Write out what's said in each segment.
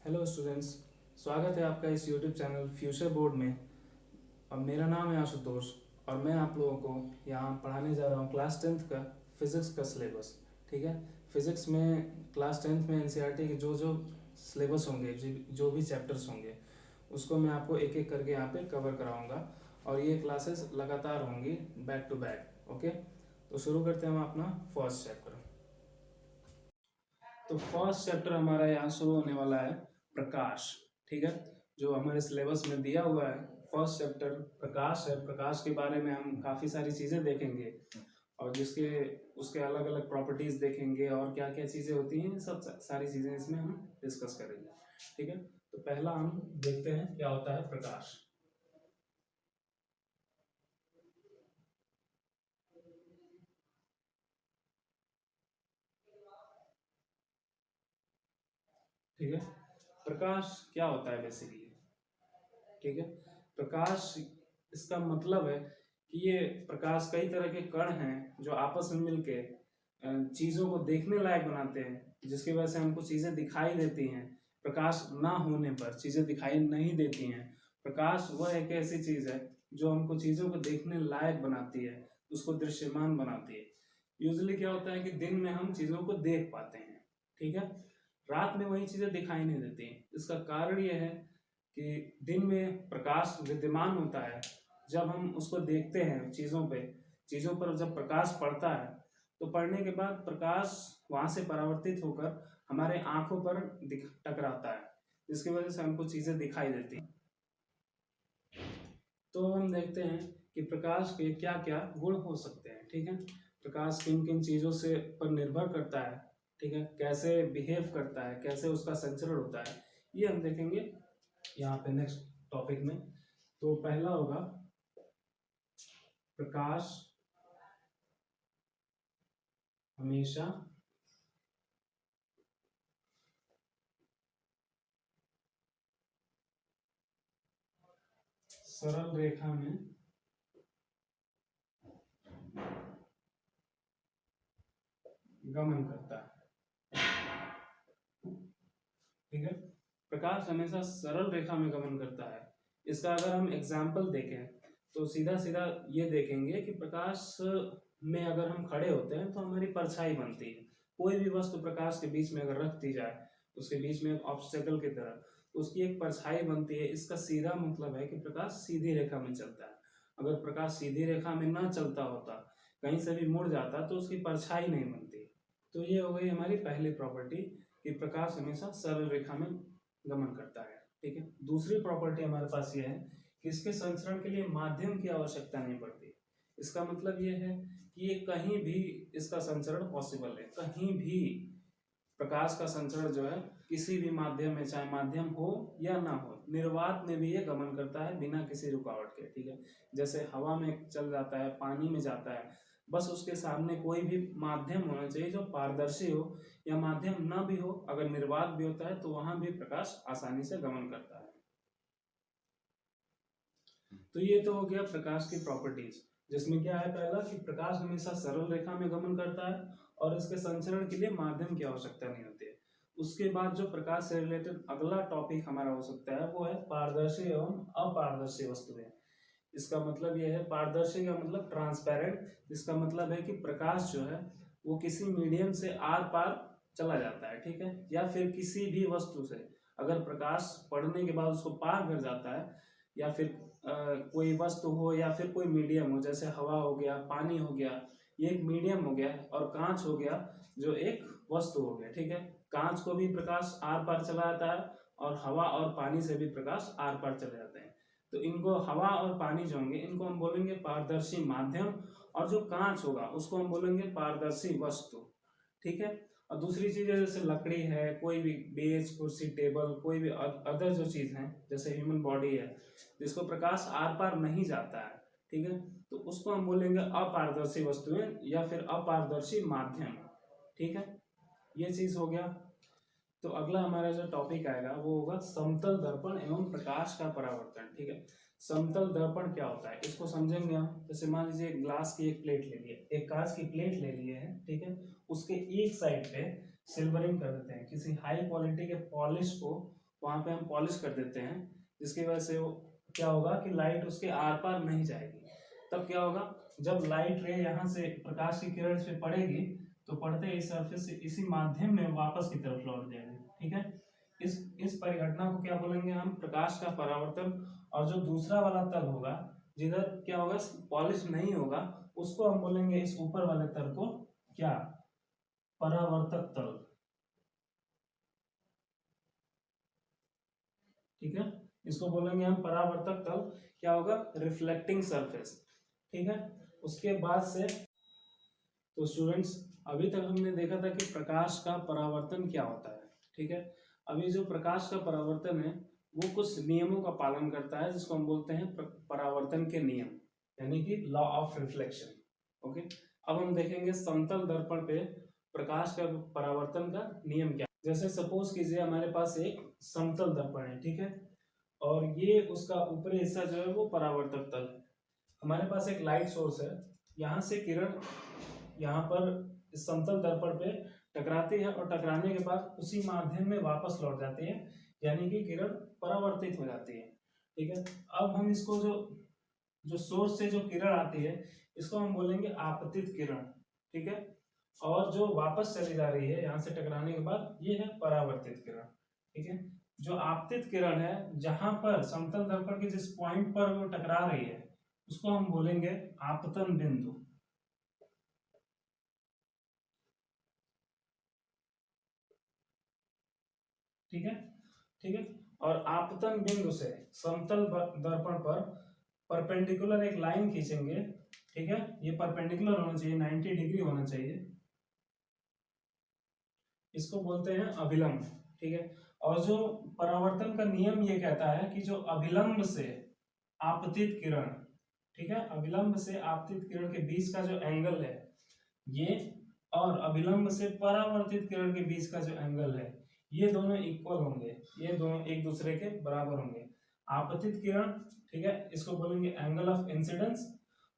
Hello students, स्वागत है आपका इस यूट्यूब चैनल फ्यूचर बोर्ड में। और मेरा नाम है आशुतोष और मैं आप लोगों को यहाँ पढ़ाने जा रहा हूँ क्लास 10th का फिज़िक्स का सिलेबस। ठीक है, फिज़िक्स में क्लास 10th में एनसीईआरटी के जो जो सिलेबस होंगे, जो भी चैप्टर्स होंगे, उसको मैं आपको एक एक करके यहाँ पे कवर कराऊँगा और ये क्लासेस लगातार होंगी बैक टू बैक। ओके, तो शुरू करते हैं हम अपना फर्स्ट चैप्टर। तो फर्स्ट चैप्टर हमारा यहाँ शुरू होने वाला है प्रकाश। ठीक है, जो हमारे सिलेबस में दिया हुआ है फर्स्ट चैप्टर प्रकाश है। प्रकाश के बारे में हम काफ़ी सारी चीज़ें देखेंगे और जिसके उसके अलग अलग प्रॉपर्टीज देखेंगे और क्या क्या चीज़ें होती हैं, सब सारी चीज़ें इसमें हम डिस्कस करेंगे। ठीक है, तो पहला हम देखते हैं क्या होता है प्रकाश। ठीक है, प्रकाश क्या होता है बेसिकली। ठीक है, प्रकाश इसका मतलब है कि ये प्रकाश कई तरह के कण हैं जो आपस में मिलके चीज़ों को देखने लायक बनाते हैं, जिसकी वजह से हमको चीज़ें दिखाई देती हैं। प्रकाश ना होने पर चीज़ें दिखाई नहीं देती हैं। प्रकाश वह एक ऐसी चीज़ है जो हमको चीज़ों को देखने लायक बनाती है, उसको दृश्यमान बनाती है। यूजुअली क्या होता है कि दिन में हम चीज़ों को देख पाते हैं, ठीक है, रात में वही चीज़ें दिखाई नहीं देती। इसका कारण यह है कि दिन में प्रकाश विद्यमान होता है, जब हम उसको देखते हैं चीज़ों पर जब प्रकाश पड़ता है तो पड़ने के बाद प्रकाश वहाँ से परावर्तित होकर हमारे आंखों पर टकराता है, जिसकी वजह से हमको चीज़ें दिखाई देती हैं। तो हम देखते हैं कि प्रकाश के क्या क्या गुण हो सकते हैं। ठीक है, प्रकाश किन किन चीज़ों से पर निर्भर करता है, ठीक है, कैसे बिहेव करता है, कैसे उसका संचरण होता है, ये हम देखेंगे यहाँ पे नेक्स्ट टॉपिक में। तो पहला होगा प्रकाश हमेशा सरल रेखा में गमन करता है। ठीक है, प्रकाश हमेशा सरल रेखा में गमन करता है। इसका अगर हम एग्जाम्पल देखें तो सीधा सीधा ये देखेंगे कि प्रकाश में अगर हम खड़े होते हैं तो हमारी परछाई बनती है। कोई भी वस्तु प्रकाश के बीच में अगर रख दी जाए, उसके बीच में एक ऑब्स्टेकल की तरह, तो उसकी एक परछाई बनती है। इसका सीधा मतलब है कि प्रकाश सीधी रेखा में चलता है। अगर प्रकाश सीधी रेखा में ना चलता होता, कहीं से भी मुड़ जाता, तो उसकी परछाई नहीं बनती। तो ये हो गई हमारी पहली प्रॉपर्टी कि प्रकाश हमेशा सरल रेखा में गमन करता है। ठीक है, दूसरी प्रॉपर्टी हमारे पास ये है कि इसके संचरण के लिए माध्यम की आवश्यकता नहीं पड़ती। इसका मतलब ये है कि ये कहीं भी इसका संचरण पॉसिबल है। कहीं भी प्रकाश का संचरण जो है किसी भी माध्यम में, चाहे माध्यम हो या ना हो, निर्वात में भी ये गमन करता है बिना किसी रुकावट के। ठीक है, जैसे हवा में चल जाता है, पानी में जाता है, बस उसके सामने कोई भी माध्यम होना चाहिए जो पारदर्शी हो, या माध्यम ना भी हो, अगर निर्वात भी होता है तो वहां भी प्रकाश आसानी से गमन करता है। तो ये तो हो गया प्रकाश की प्रॉपर्टीज, जिसमें क्या है, पहला कि प्रकाश हमेशा सरल रेखा में गमन करता है और इसके संचरण के लिए माध्यम की आवश्यकता नहीं होती है। उसके बाद जो प्रकाश से रिलेटेड अगला टॉपिक हमारा हो सकता है वो है पारदर्शी एवं अपारदर्शी वस्तुएं। इसका मतलब यह है, पारदर्शी का मतलब ट्रांसपेरेंट, जिसका मतलब है कि प्रकाश जो है वो किसी मीडियम से आर पार चला जाता है। ठीक है, या फिर किसी भी वस्तु से अगर प्रकाश पड़ने के बाद उसको पार कर जाता है, या फिर कोई वस्तु हो या फिर कोई मीडियम हो, जैसे हवा हो गया, पानी हो गया, ये एक मीडियम हो गया, और कांच हो गया जो एक वस्तु हो गया। ठीक है, कांच को भी प्रकाश आर पार चला जाता है और हवा और पानी से भी प्रकाश आर पार चले जाते हैं। तो इनको हवा और पानी जो होंगे इनको हम बोलेंगे पारदर्शी माध्यम, और जो कांच होगा उसको हम बोलेंगे पारदर्शी वस्तु। ठीक है, और दूसरी चीज है जैसे लकड़ी है, कोई भी बेंच कुर्सी टेबल, कोई भी अदर जो चीज है, जैसे ह्यूमन बॉडी है जिसको प्रकाश आर पार नहीं जाता है, ठीक है, तो उसको हम बोलेंगे अपारदर्शी वस्तुएं या फिर अपारदर्शी माध्यम। ठीक है, ये चीज हो गया। तो अगला हमारा जो टॉपिक आएगा वो होगा समतल दर्पण एवं प्रकाश का परावर्तन। ठीक है, समतल दर्पण क्या होता है इसको समझेंगे हम। जैसे मान लीजिए ग्लास की एक प्लेट ले लिए, एक कांच की प्लेट ले लिए है, ठीक है, उसके एक साइड पे सिल्वरिंग कर देते हैं, किसी हाई क्वालिटी के पॉलिश को वहां पे हम पॉलिश कर देते हैं, जिसकी वजह से वो क्या होगा कि लाइट उसके आर पार नहीं जाएगी। तब क्या होगा, जब लाइट रे यहाँ से प्रकाश की किरण से पड़ेगी तो पड़ते ही सरफेस से इसी माध्यम में वापस की तरफ लौट जाएगी। ठीक है, इस परिघटना को क्या बोलेंगे हम, प्रकाश का परावर्तन। और जो दूसरा वाला तल होगा जिधर क्या होगा, पॉलिश नहीं होगा, उसको हम बोलेंगे, इस ऊपर वाले तल को क्या, परावर्तक तल। ठीक है, इसको बोलेंगे हम परावर्तक तल। क्या होगा, रिफ्लेक्टिंग सरफेस। ठीक है, उसके बाद से तो स्टूडेंट्स अभी तक हमने देखा था कि प्रकाश का परावर्तन क्या होता है। ठीक है, अभी जो प्रकाश का परावर्तन है वो कुछ नियमों का पालन करता है, जिसको हम बोलते हैं परावर्तन के नियम, यानी कि लॉ ऑफ रिफ्लेक्शन। ओके, अब हम देखेंगे समतल दर्पण पे प्रकाश का परावर्तन का नियम क्या। जैसे सपोज कीजिए हमारे पास एक समतल दर्पण है, ठीक है, और ये उसका ऊपरी हिस्सा जो है वो परावर्तक तल है। हमारे पास एक लाइट सोर्स है, यहाँ से किरण यहाँ पर इस समतल दर्पण पे टकराती है और टकराने के बाद उसी माध्यम में वापस लौट जाती है, यानी कि किरण परावर्तित हो जाती है। ठीक है, अब हम इसको जो जो सोर्स से जो किरण आती है इसको हम बोलेंगे आपतित किरण। ठीक है, और जो वापस चली जा रही है यहाँ से टकराने के बाद, ये है परावर्तित किरण। ठीक है, जो आपतित किरण है जहां पर समतल दर्पण के जिस पॉइंट पर वो टकरा रही है उसको हम बोलेंगे आपतन बिंदु। ठीक है, ठीक है, और आपतन बिंदु से समतल दर्पण पर परपेंडिकुलर एक लाइन खींचेंगे। ठीक है, ये परपेंडिकुलर होना चाहिए, 90 डिग्री होना चाहिए, इसको बोलते हैं अभिलंब। ठीक है, और जो परावर्तन का नियम ये कहता है कि जो अभिलंब से आपतित किरण, ठीक है, अभिलंब से आपतित किरण के बीच का जो एंगल है ये, और अभिलंब से परावर्तित किरण के बीच का जो एंगल है ये दोनों इक्वल होंगे, ये दोनों एक दूसरे के बराबर होंगे। आपतित किरण, ठीक है, इसको बोलेंगे एंगल ऑफ इंसिडेंस,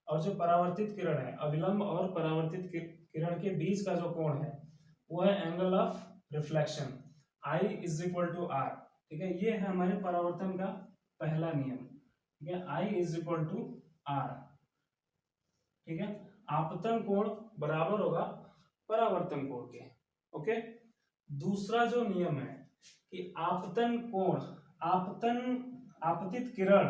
और जो परावर्तित किरण है, अभिलंब और परावर्तित किरण के बीच का जो कोण है वो है angle of reflection, I is equal to R. ठीक है, ये है हमारे परावर्तन का पहला नियम। ठीक है, I is equal to R. ठीक है, आपतन कोण बराबर होगा परावर्तन कोण के। ओके, दूसरा जो नियम है कि आपतन कोण, आपतन, आपतित किरण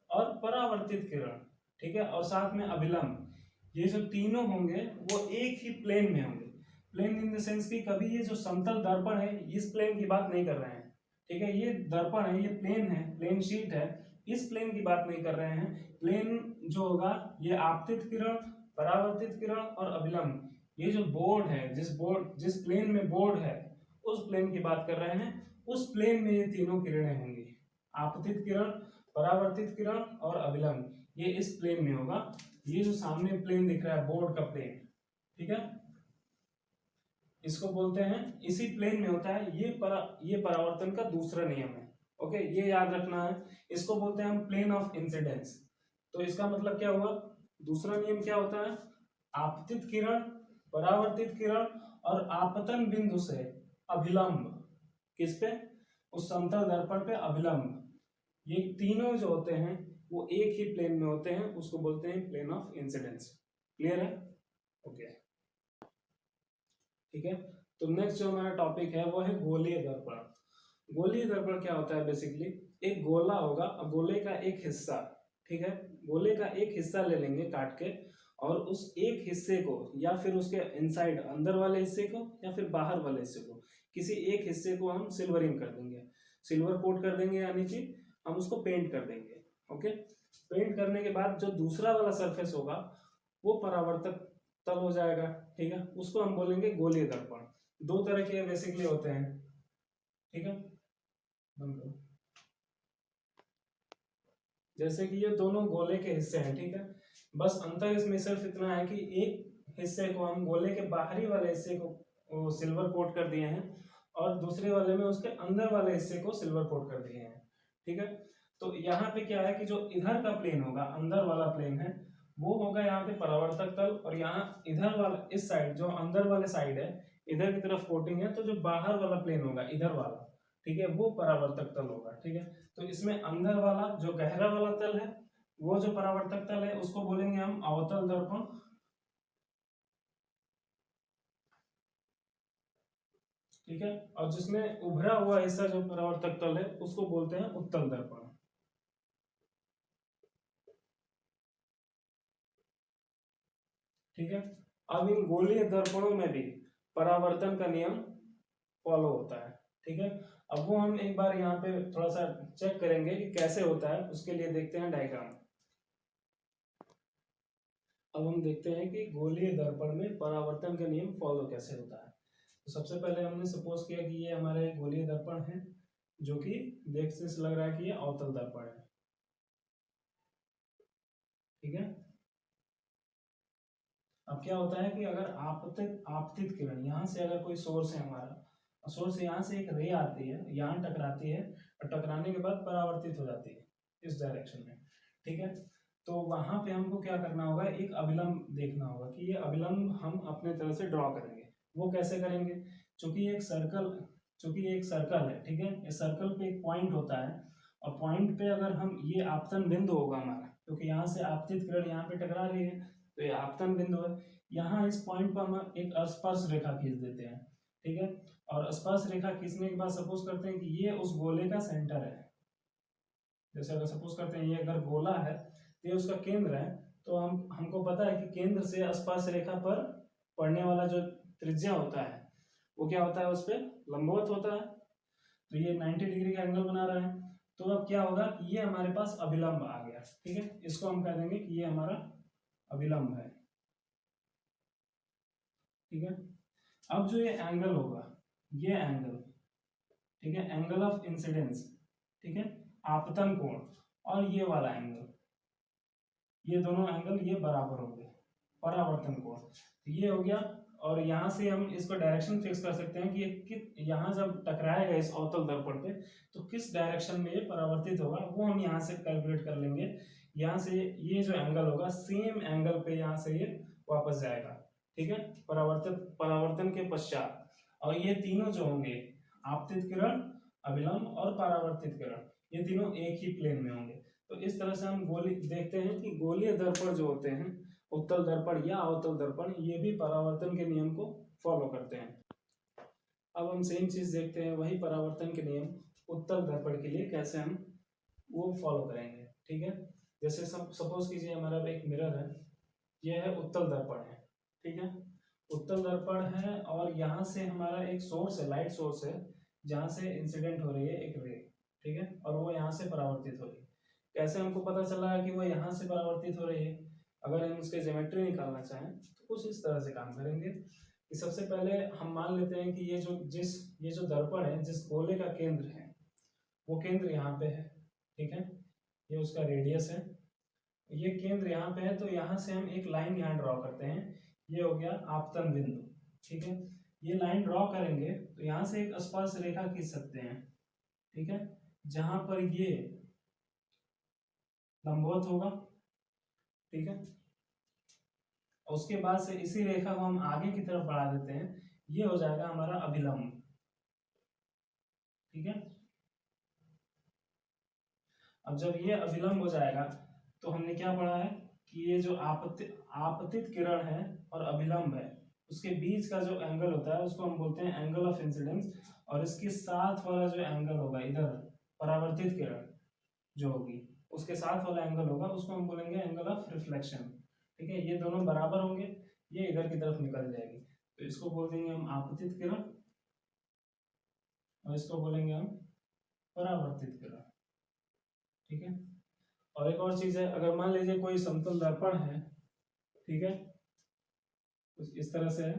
और परावर्तित किरण, ठीक है, और साथ में अभिलंब, ये जो तीनों होंगे वो एक ही प्लेन में होंगे। प्लेन इन द सेंस कि कभी ये जो समतल दर्पण है इस प्लेन की बात नहीं कर रहे हैं। ठीक है, ये दर्पण है, ये प्लेन है, प्लेन शीट है, इस प्लेन की बात नहीं कर रहे हैं। प्लेन जो होगा ये आपतित किरण, परावर्तित किरण और अभिलंब, ये जो बोर्ड है, जिस प्लेन में बोर्ड है उस प्लेन की बात कर रहे हैं, उस प्लेन में ये तीनों किरणें होंगी, आपतित किरण, परावर्तित किरण और अभिलंब, ये इस प्लेन में होगा। ये जो सामने प्लेन दिख रहा है बोर्ड का प्लेन, ठीक है, इसको बोलते हैं, इसी प्लेन में होता है ये परावर्तन का दूसरा नियम है। ओके, ये याद रखना है, इसको बोलते हैं हम प्लेन ऑफ इंसिडेंस। तो इसका मतलब क्या हुआ, दूसरा नियम क्या होता है, आपतित किरण, परावर्तित किरण और आपतन बिंदु से अभिलंब, किस पे, उस समतल दर्पण पे अभिलंब, ये तीनों जो होते हैं वो एक ही प्लेन में होते हैं, उसको बोलते हैं प्लेन ऑफ इंसिडेंस। क्लियर है? ओके, ठीक है, तो नेक्स्ट जो हमारा टॉपिक है वो है गोलीय दर्पण। गोलीय दर्पण क्या होता है, बेसिकली एक गोला होगा, गोले का एक हिस्सा, ठीक है, गोले का एक हिस्सा ले लेंगे काट के, और उस एक हिस्से को या फिर उसके इनसाइड अंदर वाले हिस्से को या फिर बाहर वाले हिस्से को, किसी एक हिस्से को हम सिल्वरिंग कर देंगे, सिल्वर कोट कर देंगे, यानी कि हम उसको पेंट कर देंगे। ओके, पेंट करने के बाद जो दूसरा वाला सरफेस होगा वो परावर्तक तल हो जाएगा। ठीक है, उसको हम बोलेंगे गोलीय दर्पण। दो तरह के बेसिकली होते हैं। ठीक है, जैसे कि ये दोनों गोले के हिस्से हैं, ठीक है, बस अंतर इसमें सिर्फ इतना है कि एक हिस्से को हम गोले के बाहरी वाले हिस्से को सिल्वर कोट कर दिए हैं और दूसरे वाले में उसके अंदर वाले हिस्से को सिल्वर कोट कर दिए हैं। ठीक है, तो यहाँ पे क्या है कि जो इधर का प्लेन होगा, अंदर वाला प्लेन है, वो होगा यहाँ पे परावर्तक तल, और यहाँ इधर वाला, इस साइड जो अंदर वाले साइड है, इधर की तरफ कोटिंग है, तो जो बाहर वाला प्लेन होगा इधर वाला, ठीक है, वो परावर्तक तल होगा। ठीक है, तो इसमें अंदर वाला जो गहरा वाला तल है, वो जो परावर्तक तल है उसको बोलेंगे हम अवतल दर्पण। ठीक है, और जिसमें उभरा हुआ हिस्सा जो परावर्तक तल है उसको बोलते हैं उत्तल दर्पण। ठीक है, अब इन गोलीय दर्पणों में भी परावर्तन का नियम फॉलो होता है। ठीक है, अब वो हम एक बार यहाँ पे थोड़ा सा चेक करेंगे कि कैसे होता है, उसके लिए देखते हैं डायग्राम। अब हम देखते हैं कि गोलीय दर्पण में परावर्तन का नियम फॉलो कैसे होता है। तो सबसे पहले हमने सपोज किया कि ये हमारा एक गोलीय दर्पण है, जो कि देखने से लग रहा है कि ये अवतल दर्पण है। ठीक है, अब क्या होता है कि अगर आपतित आपतित किरण यहाँ से, अगर कोई सोर्स है हमारा, सोर्स यहाँ से एक रे आती है, यहाँ टकराती है, और टकराने के बाद परावर्तित हो जाती है इस डायरेक्शन में। ठीक है, तो वहां पे हमको क्या करना होगा, एक अभिलंब देखना होगा कि ये अभिलंब हम अपने तरह से ड्रॉ करेंगे। वो कैसे करेंगे, चूंकि एक सर्कल है। ठीक है, इस सर्कल पे एक पॉइंट होता है, और पॉइंट पे अगर हम, ये आपतन बिंदु होगा हमारा, क्योंकि यहाँ से आपतित किरण यहाँ पे टकरा रही है, तो ये आपतन बिंदु है। यहाँ इस पॉइंट पर हम एक स्पर्श रेखा खींच देते हैं। ठीक है, और स्पर्श रेखा खींचने के बाद सपोज करते हैं कि ये उस गोले का सेंटर है। जैसे अगर सपोज करते हैं ये अगर गोला है तो ये उसका केंद्र है, तो हमको पता है कि केंद्र से स्पर्श रेखा पर पड़ने वाला जो त्रिज्या होता है वो क्या होता है, उस पर लंबवत होता है। तो ये 90 डिग्री का एंगल बना रहा है। तो अब क्या होगा कि ये हमारे पास अभिलंब आ गया। ठीक है, इसको हम कह देंगे कि ये हमारा अभिलंब है। ठीक है, अब जो ये एंगल होगा, ये एंगल, ठीक है, एंगल ऑफ इंसिडेंस, ठीक है, आपतन कोण, और ये वाला एंगल, ये दोनों एंगल ये बराबर होंगे, परावर्तन कोण। तो ये हो गया, और यहाँ से हम इसको डायरेक्शन फिक्स कर सकते हैं कि ये यहाँ जब टकराएगा इस अवतल दर्पण पे, तो किस डायरेक्शन में ये परावर्तित होगा, वो हम यहाँ से कैलकुलेट कर लेंगे। यहाँ से ये जो एंगल होगा, सेम एंगल पे यहाँ से ये वापस जाएगा। ठीक है, परावर्तन के पश्चात, और ये तीनों जो होंगे, आपतित किरण, अभिलंब और परावर्तित किरण, ये तीनों एक ही प्लेन में होंगे। तो इस तरह से हम गोली देखते हैं कि गोलीय दर्पण जो होते हैं, उत्तल दर्पण या अवतल दर्पण, ये भी परावर्तन के नियम को फॉलो करते हैं। अब हम सेम चीज देखते हैं, वही परावर्तन के नियम उत्तल दर्पण के लिए कैसे हम वो फॉलो करेंगे। ठीक है, जैसे सपोज कीजिए हमारा एक मिरर है, यह है उत्तल दर्पण है। ठीक है, उत्तल दर्पण है, और यहाँ से हमारा एक सोर्स है, लाइट सोर्स है, जहाँ से इंसिडेंट हो रही है एक रे। ठीक है, और वो यहाँ से परावर्तित हो रही है। कैसे हमको पता चला है कि वो यहाँ से परावर्तित हो रही है, अगर हम उसके ज्योमेट्री निकालना चाहें तो कुछ इस तरह से काम करेंगे कि सबसे पहले हम मान लेते हैं कि ये जो दर्पण है, जिस गोले का केंद्र है, वो केंद्र यहाँ पे है। ठीक है, ये उसका रेडियस है, ये केंद्र यहाँ पे है, तो यहाँ से हम एक लाइन यहाँ ड्रॉ करते हैं, ये हो गया आपतन बिंदु। ठीक है, ये लाइन ड्रॉ करेंगे तो यहाँ से एक स्पर्श रेखा खींच सकते हैं। ठीक है, जहां पर ये लंबवत होगा। ठीक है, और उसके बाद से इसी रेखा को हम आगे की तरफ बढ़ा देते हैं, ये हो जाएगा हमारा अभिलंब। ठीक है, अब जब ये अभिलंब हो जाएगा तो हमने क्या पढ़ा है कि ये जो आपतित किरण है और अभिलंब है, उसके बीच का जो एंगल होता है उसको हम बोलते हैं एंगल ऑफ इंसिडेंस, और इसके साथ वाला जो एंगल होगा इधर, परावर्तित किरण जो होगी, उसके साथ वाला एंगल होगा, उसको हम बोलेंगे एंगल ऑफ रिफ्लेक्शन। ठीक है, ये दोनों बराबर होंगे, ये इधर की तरफ निकल जाएगी, तो इसको बोल देंगे हम आपतित किरण, और इसको बोलेंगे हम परावर्तित किरण। ठीक है, और एक और चीज है, अगर मान लीजिए कोई समतल दर्पण है, ठीक है, कुछ इस तरह से है।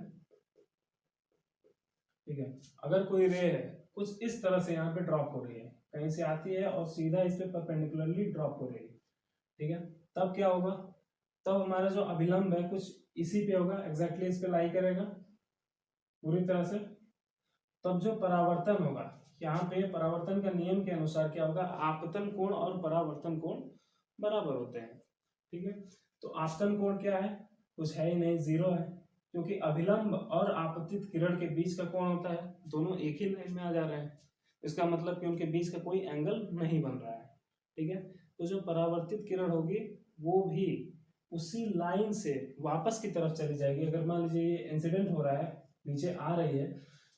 ठीक है, अगर कोई रे है कुछ इस तरह से यहाँ पे ड्रॉप हो रही है, कहीं से आती है और सीधा इस पे परपेंडिकुलरली ड्रॉप हो रही है। ठीक है, तब क्या होगा, तब हमारा जो अभिलंब है कुछ इसी पे होगा, एग्जैक्टली इस पे लाई करेगा पूरी तरह से। तब जो परावर्तन होगा, यहाँ पे परावर्तन का नियम के अनुसार क्या होगा, आपतन कोण और परावर्तन कोण बराबर होते हैं। ठीक है, तो आपतन कोण क्या है, कुछ है ही नहीं, जीरो है, क्योंकि अभिलंब और आपतित किरण के बीच का कोण होता है, दोनों एक ही लाइन में आ जा रहे हैं। इसका मतलब कि उनके बीच का कोई एंगल नहीं बन रहा है। ठीक है, तो जो परावर्तित किरण होगी वो भी उसी लाइन से वापस की तरफ चली जाएगी। अगर मान लीजिए ये इंसिडेंट हो रहा है, नीचे आ रही है,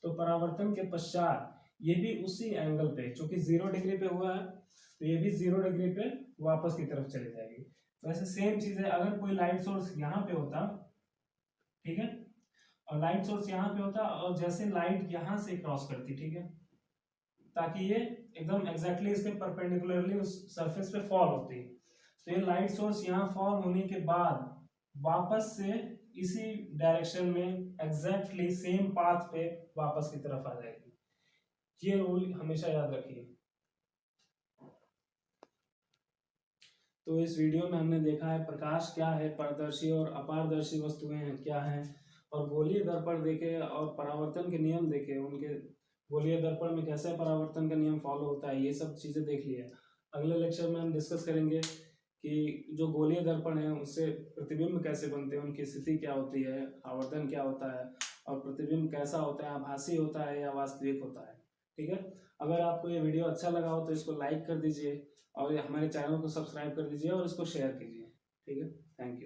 तो परावर्तन के पश्चात ये भी उसी एंगल पे, चूंकि 0 डिग्री पे हुआ है, तो ये भी 0 डिग्री पे वापस की तरफ चली जाएगी। वैसे सेम चीज है, अगर कोई लाइट सोर्स यहाँ पे होता, ठीक है, और लाइट सोर्स यहाँ पे होता, और जैसे लाइट यहाँ से क्रॉस करती, ठीक है, ताकि ये एकदम एग्जैक्टली इसके परपेंडिकुलरली उस सरफेस पे फॉल होती है, तो ये लाइट सोर्स यहाँ फॉल होने के बाद वापस से इसी डायरेक्शन में एग्जैक्टली सेम पाथ पे वापस की तरफ आ जाएगी। ये रूल हमेशा याद रखिए। तो इस वीडियो में हमने देखा है प्रकाश क्या है, पारदर्शी और अपारदर्शी वस्तुएं क्या हैं, और गोलीय दर्पण देखे और परावर्तन के नियम देखे, उनके गोलीय दर्पण में कैसे परावर्तन का नियम फॉलो होता है, ये सब चीजें देख लिया। अगले लेक्चर में हम डिस्कस करेंगे कि जो गोलीय दर्पण है उससे प्रतिबिंब कैसे बनते हैं, उनकी स्थिति क्या होती है, आवर्धन क्या होता है, और प्रतिबिंब कैसा होता है, आभासी होता है या वास्तविक होता है। ठीक है, अगर आपको ये वीडियो अच्छा लगा हो तो इसको लाइक कर दीजिए और हमारे चैनल को सब्सक्राइब कर दीजिए और इसको शेयर कीजिए। ठीक है, थैंक यू।